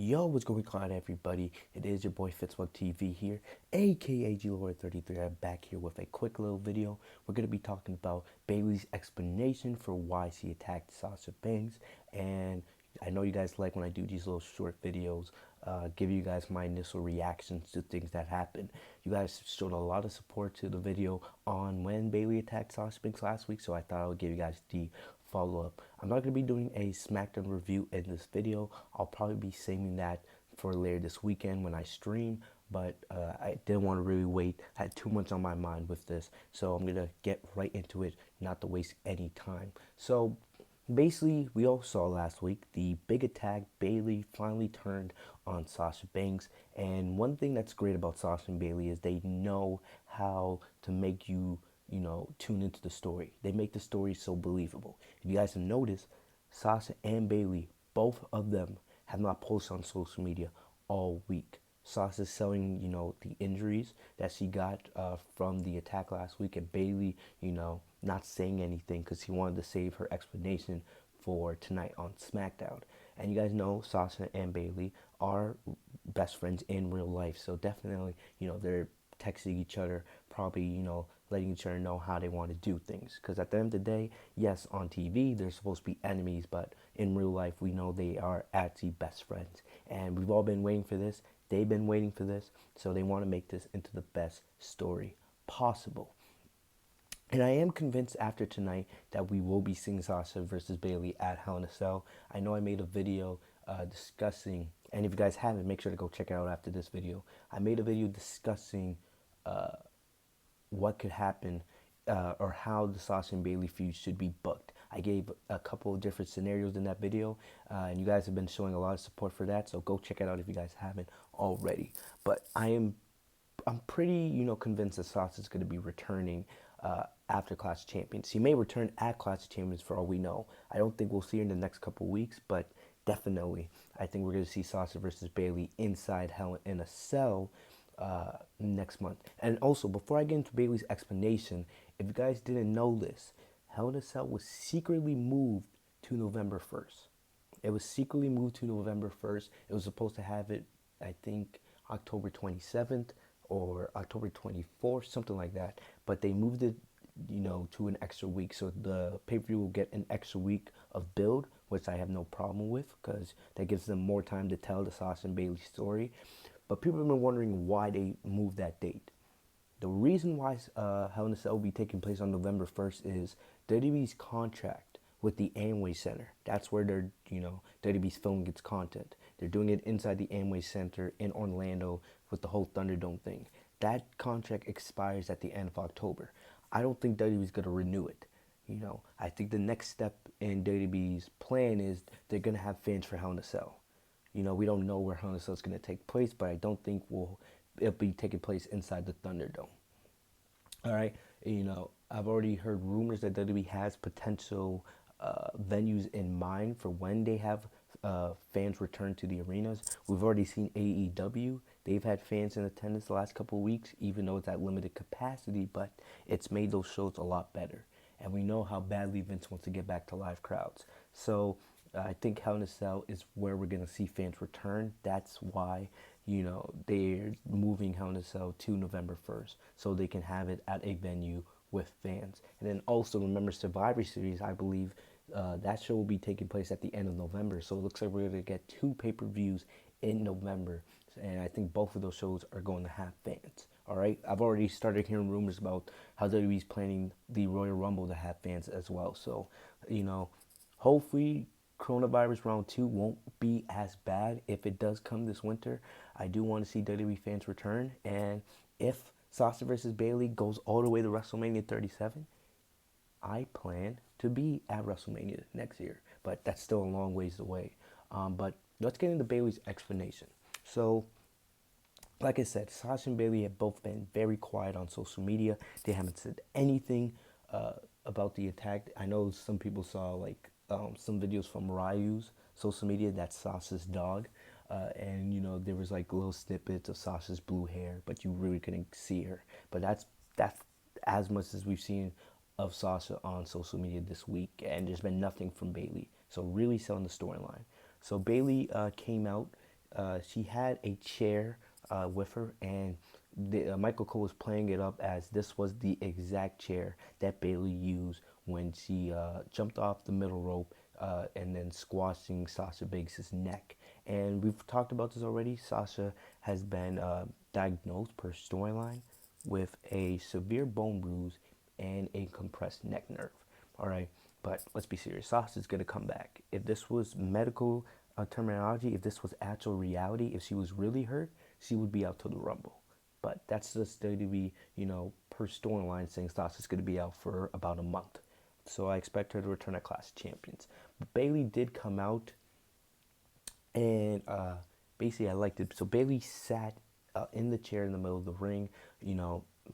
Yo, what's going on, everybody? It is your boy Fitz TV here, aka G-Lord33. I'm back here with a quick little video. We're going to be talking about Bayley's explanation for why she attacked Sasha Banks. And I know you guys like when I do these little short videos, give you guys my initial reactions to things that happen. You guys showed a lot of support to the video on when Bayley attacked Sasha Banks last week, so I thought I would give you guys the follow-up. I'm not going to be doing a Smackdown review in this video. I'll probably be saving that for later this weekend when I stream, but I didn't want to really wait. I had too much on my mind with this, so I'm going to get right into it, not to waste any time. So basically, we all saw last week the big attack. Bayley finally turned on Sasha Banks, and one thing that's great about Sasha and Bayley is they know how to make you tune into the story. They make the story so believable. If you guys have noticed, Sasha and Bayley, both of them, have not posted on social media all week. Sasha's selling, the injuries that she got from the attack last week, and Bayley, not saying anything because he wanted to save her explanation for tonight on SmackDown. And you guys know Sasha and Bayley are best friends in real life, so definitely, they're texting each other, probably, letting each other know how they want to do things. Because at the end of the day, yes, on TV, they're supposed to be enemies, but in real life, we know they are actually best friends. And we've all been waiting for this. They've been waiting for this. So they want to make this into the best story possible. And I am convinced after tonight that we will be seeing Sasha versus Bayley at Hell in a Cell. I know I made a video discussing, and if you guys haven't, make sure to go check it out after this video. I made a video discussing what could happen or how the Sasha and Bayley feud should be booked. I gave a couple of different scenarios in that video, and you guys have been showing a lot of support for that, so go check it out if you guys haven't already. But I'm pretty, convinced that Sasha is going to be returning after Clash of Champions. She may return at Clash of Champions for all we know. I don't think we'll see her in the next couple of weeks, but definitely, I think we're going to see Sasha versus Bayley inside Hell in a Cell next month. And also, before I get into Bayley's explanation, if you guys didn't know this, Hell in a Cell was secretly moved to November 1st. It was secretly moved to November 1st. It was supposed to have it, I think, October 27th or October 24th, something like that. But they moved it, to an extra week. So the pay-per-view will get an extra week of build, which I have no problem with because that gives them more time to tell the Sasha and Bayley story. But people have been wondering why they moved that date. The reason why Hell in a Cell will be taking place on November 1st is WWE's contract with the Amway Center. That's where they're, WWE's filming its content. They're doing it inside the Amway Center in Orlando with the whole Thunderdome thing. That contract expires at the end of October. I don't think WWE's going to renew it. I think the next step in WWE's plan is they're going to have fans for Hell in a Cell. We don't know where Hell in a Cell is going to take place, but I don't think it'll be taking place inside the Thunderdome. All right, I've already heard rumors that WWE has potential venues in mind for when they have fans return to the arenas. We've already seen AEW. They've had fans in attendance the last couple of weeks, even though it's at limited capacity, but it's made those shows a lot better. And we know how badly Vince wants to get back to live crowds. So I think Hell in a Cell is where we're going to see fans return. That's why, they're moving Hell in a Cell to November 1st so they can have it at a venue with fans. And then also remember Survivor Series, I believe that show will be taking place at the end of November. So it looks like we're going to get 2 pay-per-views in November. And I think both of those shows are going to have fans. All right, I've already started hearing rumors about how WWE's planning the Royal Rumble to have fans as well. So, hopefully coronavirus round 2 won't be as bad if it does come this winter. I do want to see WWE fans return. And if Sasha versus Bayley goes all the way to WrestleMania 37, I plan to be at WrestleMania next year. But that's still a long ways away. But let's get into Bayley's explanation. So, like I said, Sasha and Bayley have both been very quiet on social media. They haven't said anything about the attack. I know some people saw some videos from Ryu's social media. That's Sasha's dog. And, there was little snippets of Sasha's blue hair, but you really couldn't see her. But that's as much as we've seen of Sasha on social media this week. And there's been nothing from Bayley. So really selling the storyline. So Bayley came out she had a chair with her, and Michael Cole was playing it up as this was the exact chair that Bayley used when she jumped off the middle rope and then squashing Sasha Banks' neck. And we've talked about this already. Sasha has been diagnosed per storyline with a severe bone bruise and a compressed neck nerve. All right, but let's be serious. Sasha's gonna come back. If this was medical terminology, if this was actual reality, if she was really hurt, she would be out to the Rumble. But that's just WWE, per storyline saying Sasha's gonna be out for about a month. So I expect her to return at Clash of Champions. But Bayley did come out, and basically I liked it. So Bayley sat in the chair in the middle of the ring,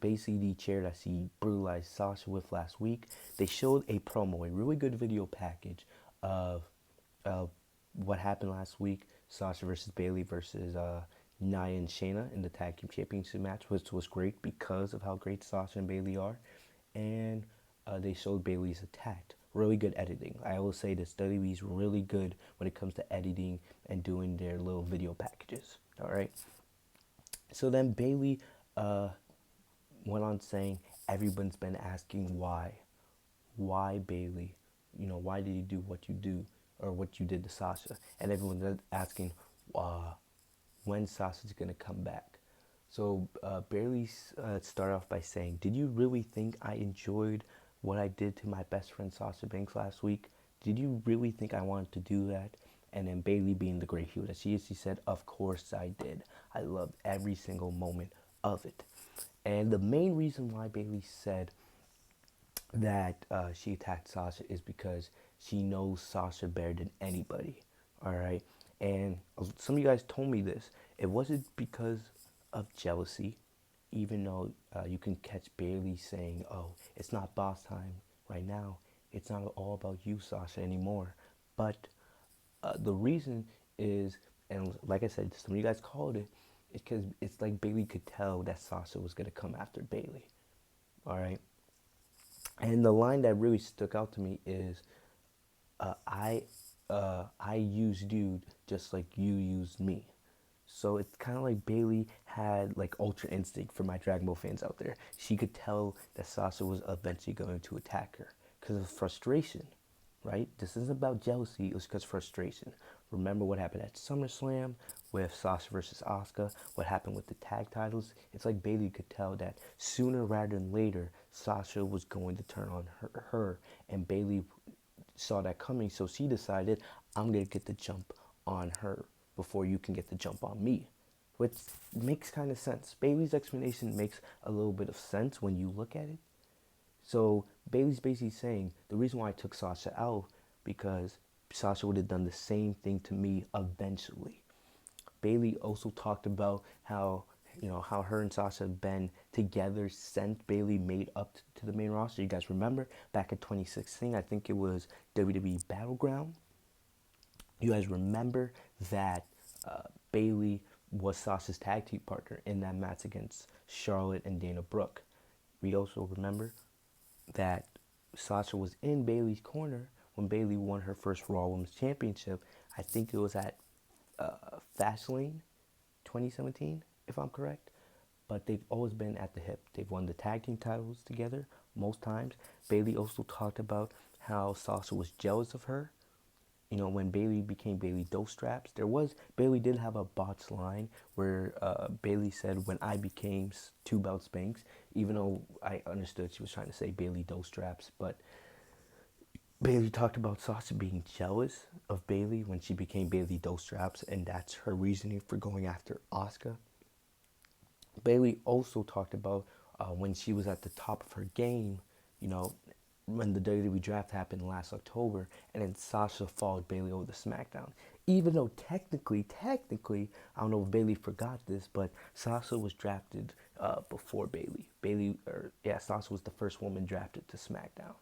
basically the chair that she brutalized Sasha with last week. They showed a promo, a really good video package of what happened last week: Sasha versus Bayley versus Nia and Shayna in the tag team championship match, which was great because of how great Sasha and Bayley are. And they showed Bayley's attack. Really good editing. I always say this: WWE's really good when it comes to editing and doing their little video packages. All right. So then Bayley went on saying, everyone's been asking why. Why, Bayley? Why did you do what you do or what you did to Sasha? And everyone's asking, when Sasha's going to come back. So Bayley started off by saying, did you really think I enjoyed what I did to my best friend Sasha Banks last week? Did you really think I wanted to do that? And then Bayley, being the great heel that she is, she said, of course I did. I loved every single moment of it. And the main reason why Bayley said that she attacked Sasha is because she knows Sasha better than anybody. All right. And some of you guys told me this. It wasn't because of jealousy, even though you can catch Bayley saying, oh, it's not boss time right now. It's not all about you, Sasha, anymore. But the reason is, and like I said, some of you guys called it, it's because it's like Bayley could tell that Sasha was going to come after Bayley. All right. And the line that really stuck out to me is, I used you just like you used me. So it's kind of like Bayley had like Ultra Instinct for my Dragon Ball fans out there. She could tell that Sasha was eventually going to attack her because of frustration, right? This isn't about jealousy. It was because frustration. Remember what happened at SummerSlam with Sasha versus Asuka, what happened with the tag titles. It's like Bayley could tell that sooner rather than later, Sasha was going to turn on her and Bayley saw that coming, so she decided, I'm going to get the jump on her before you can get the jump on me, which makes kind of sense. Bayley's explanation makes a little bit of sense when you look at it. So Bayley's basically saying, the reason why I took Sasha out, because Sasha would have done the same thing to me eventually. Bayley also talked about how how her and Sasha have been together since Bayley made up to the main roster. You guys remember back in 2016, I think it was WWE Battleground. You guys remember that Bayley was Sasha's tag team partner in that match against Charlotte and Dana Brooke. We also remember that Sasha was in Bayley's corner when Bayley won her first Raw Women's Championship. I think it was at Fastlane 2017, if I'm correct. But they've always been at the hip. They've won the tag team titles together most times. Bayley also talked about how Sasha was jealous of her. When Bayley became Bayley Dope Straps, Bayley did have a botched line where Bayley said, when I became Two Belts Banks, even though I understood she was trying to say Bayley Dope Straps, but Bayley talked about Sasha being jealous of Bayley when she became Bayley Dope Straps, and that's her reasoning for going after Asuka. Bayley also talked about when she was at the top of her game, when the WWE draft happened last October, and then Sasha followed Bayley over to SmackDown. Even though technically, I don't know if Bayley forgot this, but Sasha was drafted before Bayley. Sasha was the first woman drafted to SmackDown.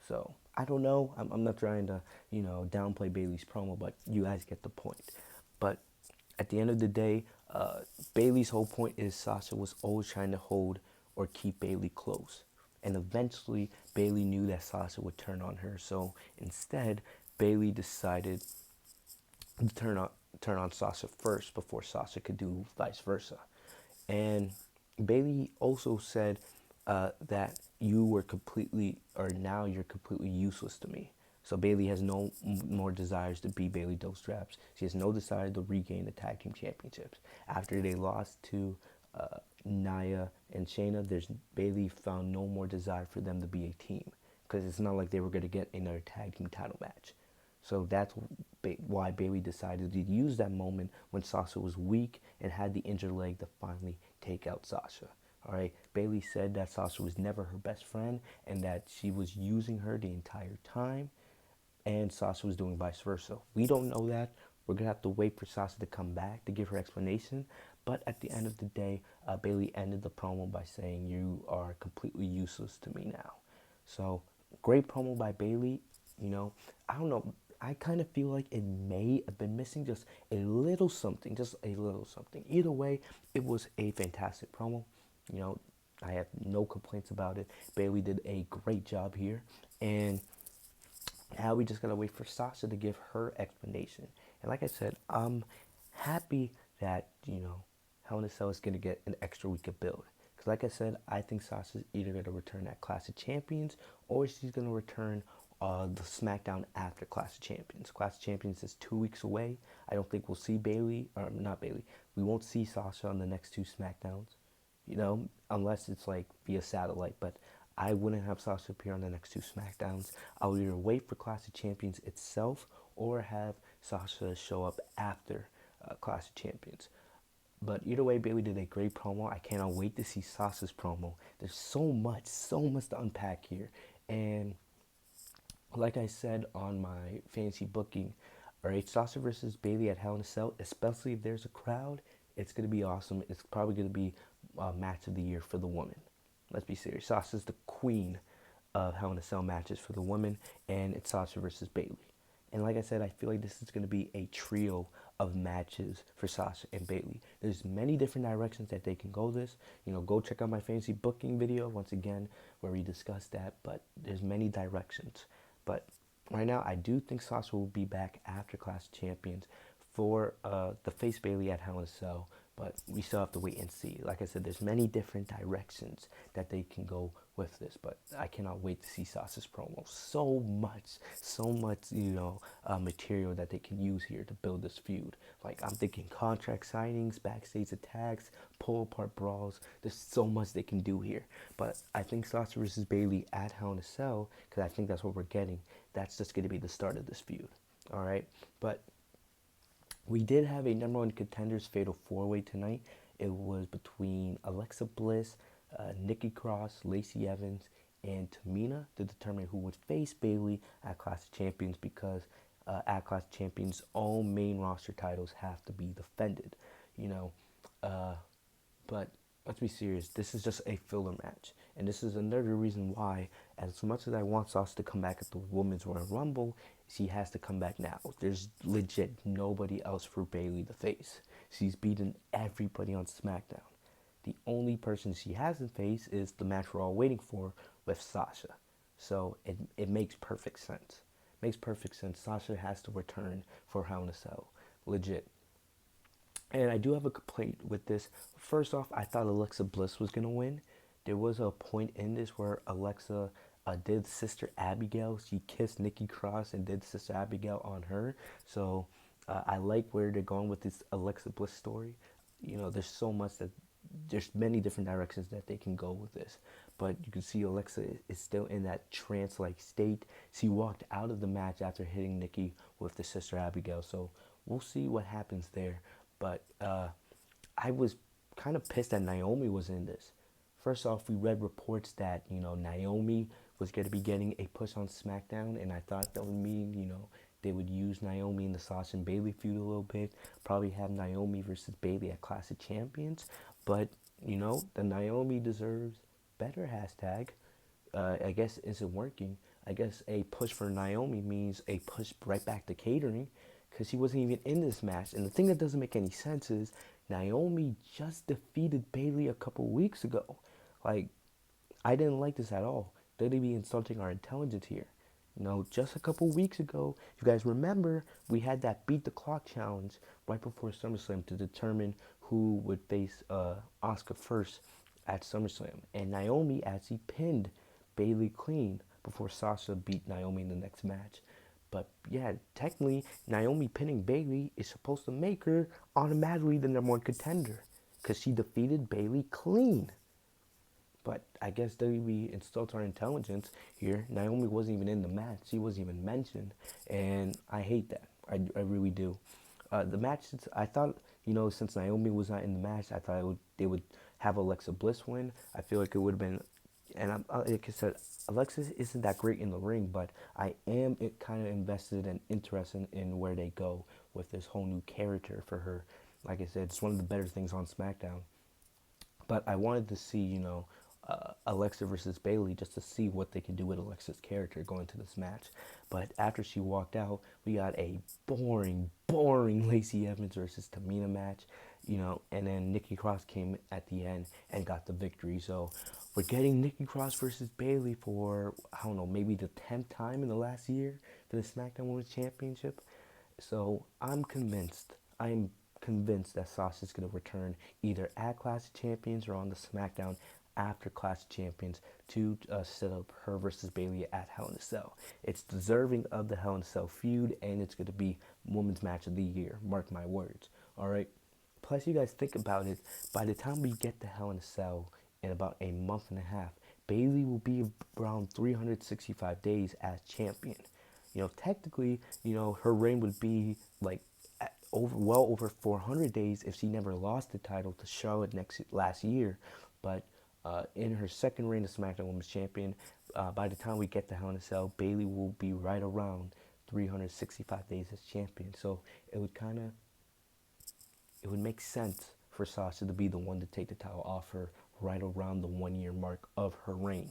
So I don't know. I'm not trying to, downplay Bayley's promo, but you guys get the point. But at the end of the day, Bayley's whole point is Sasha was always trying to hold or keep Bayley close. And eventually, Bayley knew that Sasha would turn on her. So instead, Bayley decided to turn on Sasha first before Sasha could do vice versa. And Bayley also said that you were completely, or now you're completely useless to me. So Bayley has no more desires to be Bayley Dostraps. She has no desire to regain the tag team championships. After they lost to Nia and Shayna, there's Bayley found no more desire for them to be a team because it's not like they were going to get another tag team title match. So that's why Bayley decided to use that moment when Sasha was weak and had the injured leg to finally take out Sasha. All right, Bayley said that Sasha was never her best friend and that she was using her the entire time, and Sasha was doing vice versa. We don't know that. We're gonna have to wait for Sasha to come back to give her explanation. But at the end of the day, Bayley ended the promo by saying, "You are completely useless to me now." So great promo by Bayley. You know, I don't know. I kind of feel like it may have been missing just a little something, just a little something. Either way, it was a fantastic promo. You know, I have no complaints about it. Bayley did a great job here, and now we just gotta wait for Sasha to give her explanation. And like I said, I'm happy that Hell in a Cell is gonna get an extra week of build. Because like I said, I think Sasha's either gonna return at Clash of Champions or she's gonna return the SmackDown after Clash of Champions. Clash of Champions is 2 weeks away. I don't think we'll see Bayley, or not Bayley. We won't see Sasha on the next two SmackDowns, unless it's like via satellite. But I wouldn't have Sasha appear on the next two SmackDowns. I would either wait for Clash of Champions itself or have Sasha show up after Clash of Champions. But either way, Bayley did a great promo. I cannot wait to see Sasha's promo. There's so much to unpack here. And like I said on my fantasy booking, all right, Sasha versus Bayley at Hell in a Cell, especially if there's a crowd, it's going to be awesome. It's probably going to be match of the year for the woman. Let's be serious. Sasha's the queen of Hell in a Cell matches for the woman, and it's Sasha versus Bayley. And like I said, I feel like this is going to be a trio of matches for Sasha and Bayley. There's many different directions that they can go this. Go check out my fantasy booking video once again where we discuss that. But there's many directions. But right now, I do think Sasha will be back after Clash of Champions for the face Bayley at Hell in a Cell. But we still have to wait and see. Like I said, there's many different directions that they can go with this. But I cannot wait to see Sasha's promo. So much, material that they can use here to build this feud. Like, I'm thinking contract signings, backstage attacks, pull apart brawls. There's so much they can do here. But I think Sasha versus Bayley at Hell in a Cell, because I think that's what we're getting. That's just going to be the start of this feud. All right? But we did have a number one contenders fatal four-way tonight. It was between Alexa Bliss, Nikki Cross, Lacey Evans, and Tamina to determine who would face Bayley at Clash of Champions, because at Clash of Champions, all main roster titles have to be defended. But let's be serious. This is just a filler match. And this is another reason why, as much as I want Sasha to come back at the Women's Royal Rumble, she has to come back now. There's legit nobody else for Bayley to face. She's beaten everybody on SmackDown. The only person she hasn't faced is the match we're all waiting for with Sasha. So it makes perfect sense. Makes perfect sense. Sasha has to return for Hell in a Cell. Legit. And I do have a complaint with this. First off, I thought Alexa Bliss was going to win. There was a point in this where Alexa did Sister Abigail. She kissed Nikki Cross and did Sister Abigail on her. So I like where they're going with this Alexa Bliss story. There's many different directions that they can go with this. But you can see Alexa is still in that trance-like state. She walked out of the match after hitting Nikki with the Sister Abigail. So we'll see what happens there. But I was kind of pissed that Naomi was in this. First off, we read reports that, Naomi was going to be getting a push on SmackDown, and I thought that would mean, they would use Naomi in the Sasha and Bayley feud a little bit, probably have Naomi versus Bayley at Clash of Champions, but, the Naomi deserves better hashtag. I guess isn't working. I guess a push for Naomi means a push right back to catering, because she wasn't even in this match. And the thing that doesn't make any sense is Naomi just defeated Bayley a couple weeks ago. Like, I didn't like this at all. WWE insulting our intelligence here. Just a couple weeks ago, you guys remember we had that beat the clock challenge right before SummerSlam to determine who would face Asuka first at SummerSlam. And Naomi actually pinned Bayley clean before Sasha beat Naomi in the next match. But yeah, technically, Naomi pinning Bayley is supposed to make her automatically the number one contender because she defeated Bayley clean. But I guess WWE insults our intelligence here. Naomi wasn't even in the match. She wasn't even mentioned. And I hate that. I really do. The match, I thought, since Naomi was not in the match, I thought they would have Alexa Bliss win. I feel like it would have been, and like I said, Alexa isn't that great in the ring, but I am kind of invested and interested in where they go with this whole new character for her. Like I said, it's one of the better things on SmackDown. But I wanted to see, Alexa versus Bayley just to see what they can do with Alexa's character going to this match. But after she walked out, we got a boring Lacey Evans versus Tamina match, and then Nikki Cross came at the end and got the victory. So we're getting Nikki Cross versus Bayley for, I don't know, maybe the 10th time in the last year for the SmackDown Women's Championship. So I'm convinced that Sasha's going to return either at Clash of Champions or on the SmackDown after Clash of Champions to set up her versus Bayley at Hell in a Cell. It's deserving of the Hell in a Cell feud, and it's going to be Women's Match of the Year. Mark my words. All right. Plus, you guys think about it. By the time we get to Hell in a Cell in about a month and a half, Bayley will be around 365 days as champion. Technically, her reign would be like well over 400 days if she never lost the title to Charlotte last year. But in her second reign as SmackDown Women's Champion, by the time we get to Hell in a Cell, Bayley will be right around 365 days as champion. So it would make sense for Sasha to be the one to take the title off her right around the 1 year mark of her reign.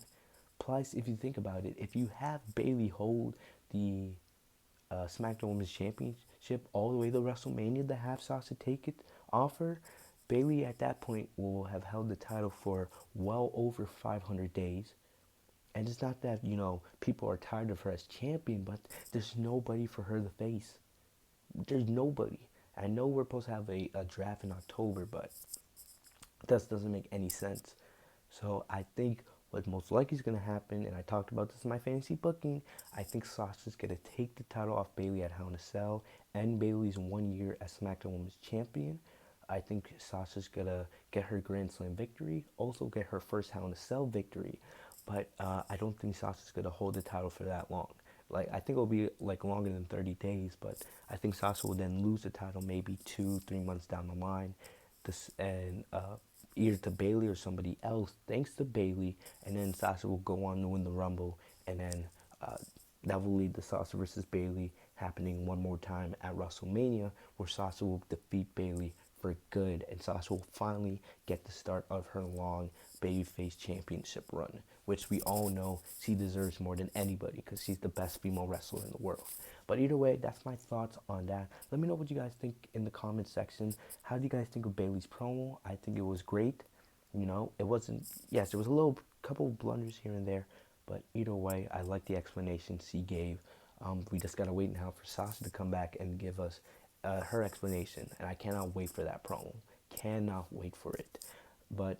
Plus, if you think about it, if you have Bayley hold the SmackDown Women's Championship all the way to WrestleMania to have Sasha take it off her, Bayley at that point will have held the title for well over 500 days. And it's not that, people are tired of her as champion, but there's nobody for her to face. There's nobody. I know we're supposed to have a draft in October, but that doesn't make any sense. So I think what most likely is going to happen, and I talked about this in my fantasy booking, I think Sasha's going to take the title off Bayley at Hell in a Cell, and Bayley's 1 year as SmackDown Women's Champion. I think Sasha's going to get her Grand Slam victory, also get her first Hell in a Cell victory, but I don't think Sasha's going to hold the title for that long. I think it'll be longer than 30 days, but I think Sasha will then lose the title maybe 2-3 months down the line, either to Bayley or somebody else, thanks to Bayley, and then Sasha will go on to win the Rumble, and then that will lead to Sasha versus Bayley happening one more time at WrestleMania, where Sasha will defeat Bayley for good, and Sasha will finally get the start of her long babyface championship run, which we all know she deserves more than anybody because she's the best female wrestler in the world. But either way, that's my thoughts on that. Let me know what you guys think in the comment section. How do you guys think of Bayley's promo? I think it was great. It wasn't, yes, there was a couple blunders here and there, but either way, I like the explanation she gave. We just gotta wait now for Sasha to come back and give us her explanation, and I cannot wait for that promo. Cannot wait for it. But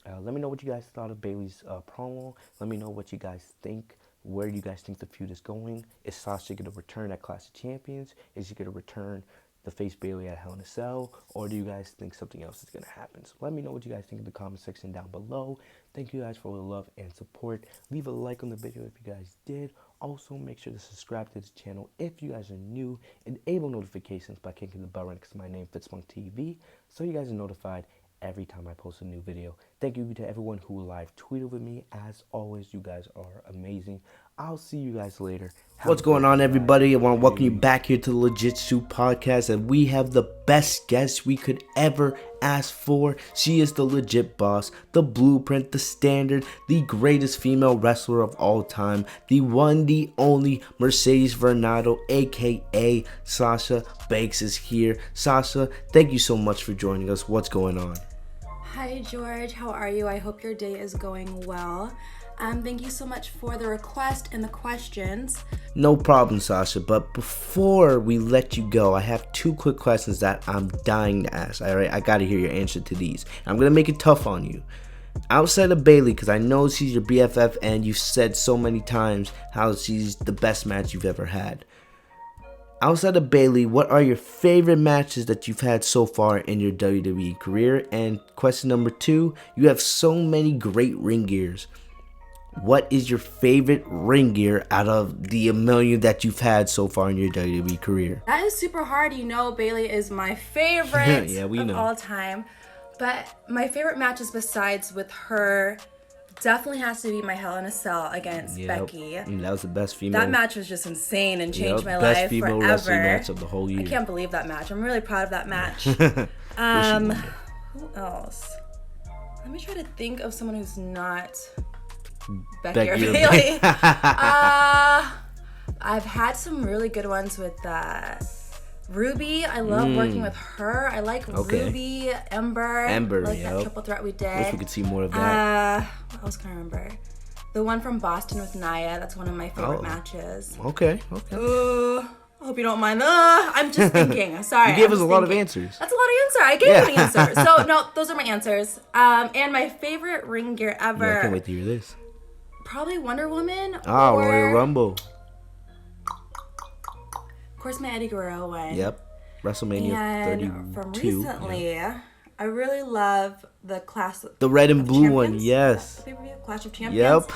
let me know what you guys thought of Bayley's promo. Let me know what you guys think. Where do you guys think the feud is going? Is Sasha going to return at Clash of Champions? Is she going to return to face Bayley at Hell in a Cell? Or do you guys think something else is going to happen? So let me know what you guys think in the comment section down below. Thank you guys for all the love and support. Leave a like on the video if you guys did. Also, make sure to subscribe to this channel if you guys are new. Enable notifications by clicking the bell right next to my name, Fitz TV, so you guys are notified every time I post a new video. Thank you to everyone who live tweeted with me. As always, you guys are amazing. I'll see you guys later. What's going on, everybody? I want to welcome you back here to the Legit Shoot Podcast, and we have the best guest we could ever ask for. She is the legit boss, the blueprint, the standard, the greatest female wrestler of all time, the one, the only Mercedes Varnado, aka Sasha Banks, is here. Sasha, thank you so much for joining us. What's going on? Hi George, how are you? I hope your day is going well. Thank you so much for the request and the questions. No problem, Sasha. But before we let you go, I have 2 quick questions that I'm dying to ask. All right, I got to hear your answer to these. I'm going to make it tough on you. Outside of Bayley, because I know she's your BFF and you've said so many times how she's the best match you've ever had. Outside of Bayley, what are your favorite matches that you've had so far in your WWE career? And question number 2, you have so many great ring gears. What is your favorite ring gear out of the 1,000,000 that you've had so far in your WWE career? That is super hard. You know, Bayley is my favorite Yeah, we of know. all time. But my favorite matches besides with her definitely has to be my Hell in a Cell against Becky. That was the best female. That match was just insane and changed my best life female forever. wrestling match of the whole year. I can't believe that match. I'm really proud of that match. Who else? Let me try to think of someone who's not Becky or Bayley. I've had some really good ones with Ruby. I love working with her. I like Ruby, Ember. I like that triple threat we did. Wish we could see more of that. What else can I remember? The one from Boston with Nia. That's one of my favorite matches. Okay. I hope you don't mind. I'm just thinking. Sorry. You gave us a lot of answers. That's a lot of answers. I gave you an answer. So, no, those are my answers. And my favorite ring gear ever. Yeah, I can't wait to hear this. Probably Wonder Woman. Royal Rumble. Of course, my Eddie Guerrero one. Yep. WrestleMania 32. And from recently, I really love the the red and blue one, yes. Clash of Champions. Yep.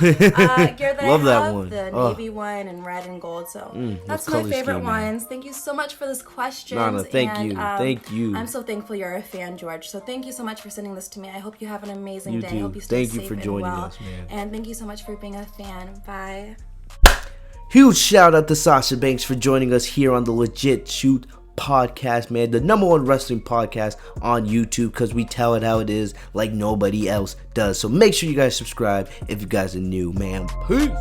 Gear that love I that have, one. The navy one and red and gold. So that's my favorite ones. Thank you so much for this question. No, thank you. Thank you. I'm so thankful you're a fan, George. So thank you so much for sending this to me. I hope you have an amazing day. I hope you stay safe and well. And thank you so much for being a fan. Bye. Huge shout out to Sasha Banks for joining us here on the Legit Shoot podcast, man. The #1 wrestling podcast on YouTube, because we tell it how it is like nobody else does. So make sure you guys subscribe if you guys are new, man. Peace.